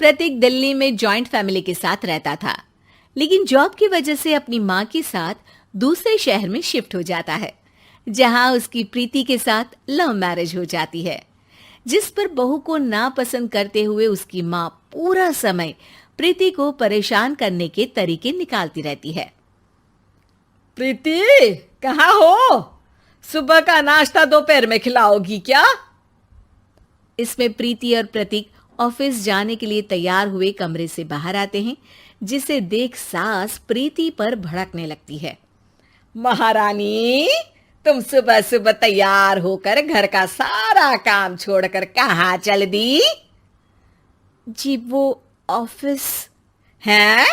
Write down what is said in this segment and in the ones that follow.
प्रतीक दिल्ली में joint family के साथ रहता था, लेकिन जॉब की वजह से अपनी माँ के साथ दूसरे शहर में शिफ्ट हो जाता है, जहां उसकी प्रीति के साथ लव मैरिज हो जाती है, जिस पर बहू को नापसंद करते हुए उसकी माँ पूरा समय प्रीति को परेशान करने के तरीके निकालती रहती है। प्रीति, कहाँ हो? सुबह का नाश्ता दोपहर में खिलाओगी क्या? इसमें प्रीति और प्रतीक ऑफिस जाने के लिए तैयार हुए कमरे से बाहर आते हैं, जिसे देख सास प्रीति पर भड़कने लगती है। महारानी, तुम सुबह सुबह तैयार होकर घर का सारा काम छोड़कर कहाँ चल दी? जी वो ऑफिस। हैं?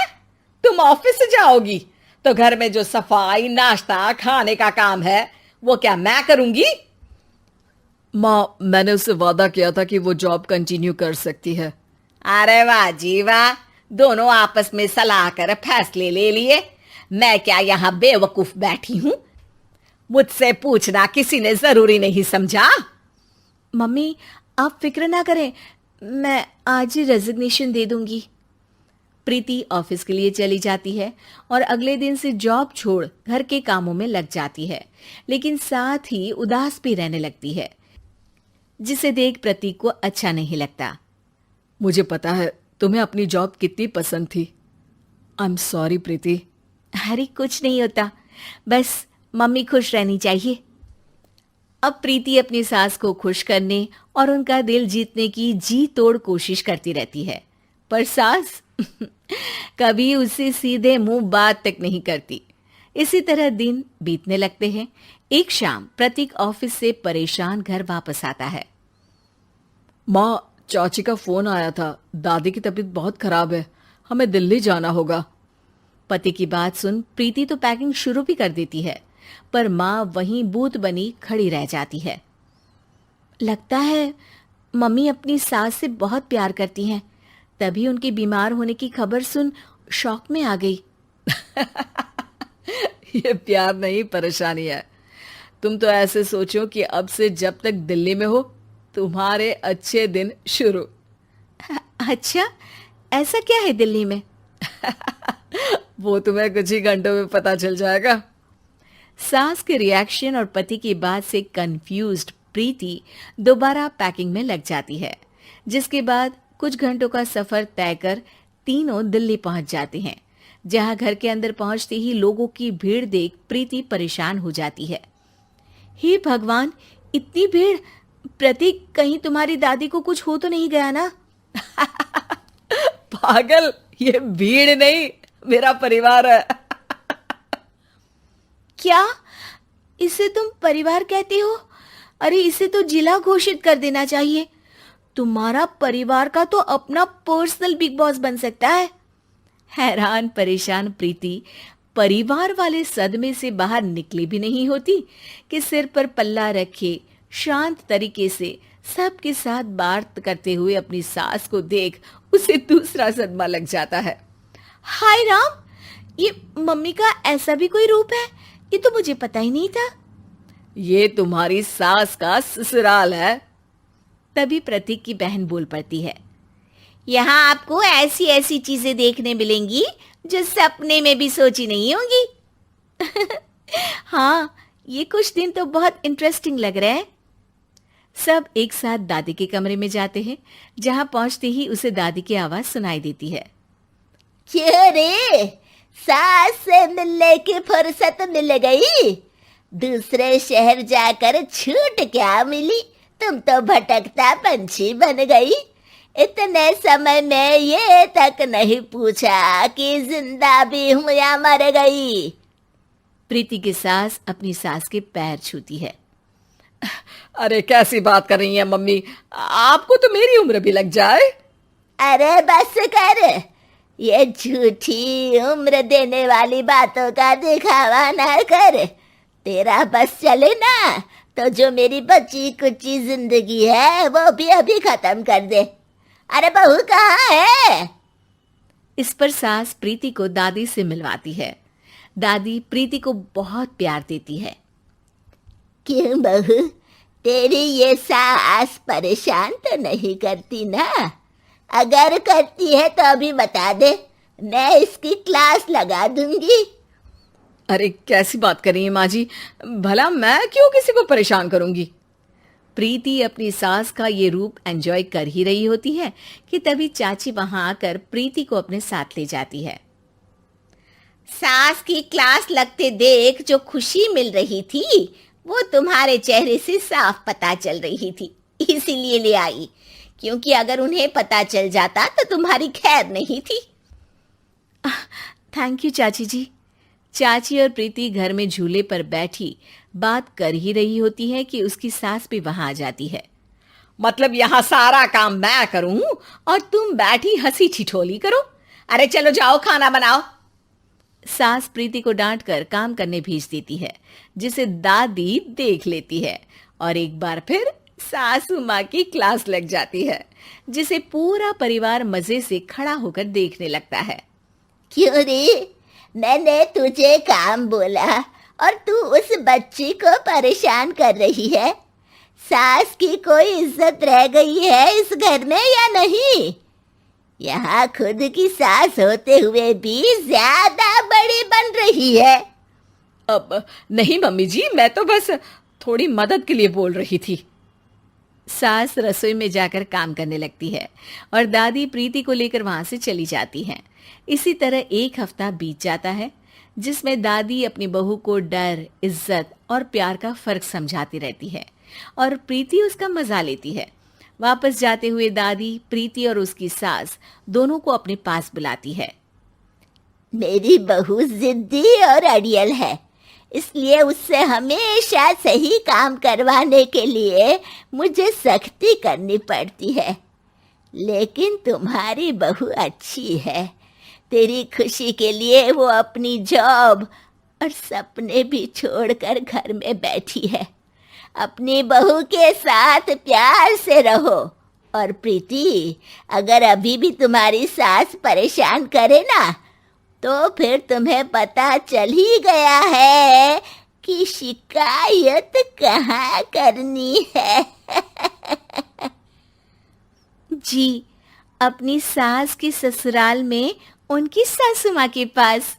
तुम ऑफिस जाओगी तो घर में जो सफाई, नाश्ता, खाने का काम है वो क्या मैं करूंगी? माँ, मैंने उससे वादा किया था कि वो जॉब कंटिन्यू कर सकती है। अरे वाह जी वाह, दोनों आपस में सलाह कर फैसले ले लिए। मैं क्या यहाँ बेवकूफ बैठी हूँ? मुझसे पूछना किसी ने जरूरी नहीं समझा? मम्मी, आप फिक्र ना करें, मैं आज ही रेजिग्नेशन दे दूंगी। प्रीति ऑफिस के लिए चली जाती है और अगले दिन से जॉब छोड़ घर के कामों में लग जाती है, लेकिन साथ ही उदास भी रहने लगती है, जिसे देख प्रतीक को अच्छा नहीं लगता। मुझे पता है तुम्हें अपनी जॉब कितनी पसंद थी। आई एम सॉरी प्रीति। अरे कुछ नहीं होता, बस मम्मी खुश रहनी चाहिए। अब प्रीति अपनी सास को खुश करने और उनका दिल जीतने की जी तोड़ कोशिश करती रहती है, पर सास कभी उससे सीधे मुंह बात तक नहीं करती। इसी तरह दिन बीतने लगते हैं। एक शाम प्रतीक ऑफिस से परेशान घर वापस आता है। माँ, चाची का फोन आया था। दादी की तबीयत बहुत खराब है, हमें दिल्ली जाना होगा। पति की बात सुन प्रीति तो पैकिंग शुरू भी कर देती है, पर माँ वहीं बूत बनी खड़ी रह जाती है। लगता है मम्मी अपनी सास से बहुत प्यार करती हैं, तभी उनकी बीमार होने की खबर सुन शॉक में आ गई। ये प्यार नहीं, परेशानी है। तुम तो ऐसे सोचो कि अब से जब तक दिल्ली में हो तुम्हारे अच्छे दिन शुरू। अच्छा, ऐसा क्या है दिल्ली में? वो तुम्हें कुछ ही घंटों में पता चल जाएगा। सास के रिएक्शन और पति की बात से कंफ्यूज्ड प्रीति दोबारा पैकिंग में लग जाती है, जिसके बाद कुछ घंटों का सफर तय कर तीनों दिल्ली पहुंच जाते हैं, जहां घर के अंदर पहुंचते ही लोगों की भीड़ देख प्रीति परेशान हो जाती है। हे भगवान, इतनी भीड़! प्रतीक, कहीं तुम्हारी दादी को कुछ हो तो नहीं गया ना? पागल, ये भीड़ नहीं, मेरा परिवार है। क्या? इसे तुम परिवार कहते हो? अरे इसे तो जिला घोषित कर देना चाहिए। तुम्हारा परिवार का तो अपना पर्सनल बिग बॉस बन सकता है। हैरान परेशान प्रीति परिवार वाले सदमे से बाहर निकली भी नहीं होती कि सिर पर पल्ला रखे शांत तरीके से सबके साथ बात करते हुए अपनी सास को देख उसे दूसरा सदमा लग जाता है। हाय राम, ये मम्मी का ऐसा भी कोई रूप है? ये तो मुझे पता ही नहीं था। ये तुम्हारी सास का ससुराल है। तभी प्रतीक की बहन बोल पड़ती है। यहाँ आपको ऐसी ऐसी चीजें देखने मिलेंगी जो सपने में भी सोची नहीं होंगी। हाँ, ये कुछ दिन तो बहुत इंटरेस्टिंग लग रहा है। सब एक साथ दादी के कमरे में जाते हैं, जहां पहुंचते ही उसे दादी की आवाज सुनाई देती है। क्यों रे, सास से मिलने की फुर्सत मिल गई? दूसरे शहर जाकर छूट क्या मिली? तुम तो भटकता पंछी बन गई। इतने समय में ये तक नहीं पूछा कि जिंदा भी हूं या मर गई। प्रीति की सास अपनी सास के पैर छूती है। अरे कैसी बात कर रही हैं मम्मी, आपको तो मेरी उम्र भी लग जाए। अरे बस कर, ये झूठी उम्र देने वाली बातों का दिखावा ना कर। तेरा बस चले ना तो जो मेरी बची कुची जिंदगी है वो भी अभी खत्म कर दे। अरे बहू कहाँ है? इस पर सास प्रीति को दादी से मिलवाती है। दादी प्रीति को बहुत प्यार देती है। क्यों बहू, तेरी ये सास परेशान तो नहीं करती ना? अगर करती है तो अभी बता दे, मैं इसकी क्लास लगा दूंगी। अरे कैसी बात कर रही हैं माँ जी, भला मैं क्यों किसी को परेशान करूंगी। प्रीति अपनी सास का ये रूप एंजॉय कर ही रही होती है कि तभी चाची वहां आकर प्रीति को अपने साथ ले जाती है। सास की क्लास लगते देख जो खुशी मिल रही थी वो तुम्हारे चेहरे से साफ पता चल रही थी, इसीलिए ले आई, क्योंकि अगर उन्हें पता चल जाता तो तुम्हारी खैर नहीं थी। थैंक यू चाची जी। चाची और प्रीति घर में झूले पर बैठी बात कर ही रही होती है कि उसकी सास भी वहां आ जाती है। मतलब यहाँ सारा काम मैं करूं और तुम बैठी हंसी ठिठोली करो? अरे चलो जाओ खाना बनाओ। सास प्रीति को डांट कर काम करने भेज देती है, जिसे दादी देख लेती है और एक बार फिर सासू माँ की क्लास लग जाती है, जिसे पूरा परिवार मजे से खड़ा होकर देखने लगता है। क्यों रे, मैंने तुझे काम बोला और तू उस बच्ची को परेशान कर रही है? सास की कोई इज्जत रह गई है इस घर में या नहीं? यहाँ खुद की सास होते हुए भी ज्यादा बड़ी बन रही है। अब नहीं मम्मी जी, मैं तो बस थोड़ी मदद के लिए बोल रही थी। सास रसोई में जाकर काम करने लगती है और दादी प्रीति को लेकर वहां से चली जाती हैं। इसी तरह एक हफ्ता बीत जाता है, जिसमें दादी अपनी बहू को डर, इज्जत और प्यार का फर्क समझाती रहती है और प्रीति उसका मजा लेती है। वापस जाते हुए दादी प्रीति और उसकी सास दोनों को अपने पास बुलाती है। मेरी बहू जिद्दी और अड़ियल है, इसलिए उससे हमेशा सही काम करवाने के लिए मुझे सख्ती करनी पड़ती है। लेकिन तुम्हारी बहू अच्छी है, तेरी खुशी के लिए वो अपनी जॉब और सपने भी छोड़कर घर में बैठी है। अपनी बहू के साथ प्यार से रहो। और प्रीति, अगर अभी भी तुम्हारी सास परेशान करे ना, तो फिर तुम्हें पता चल ही गया है कि शिकायत कहाँ करनी है। जी, अपनी सास की ससुराल में उनकी सासू माँ के पास।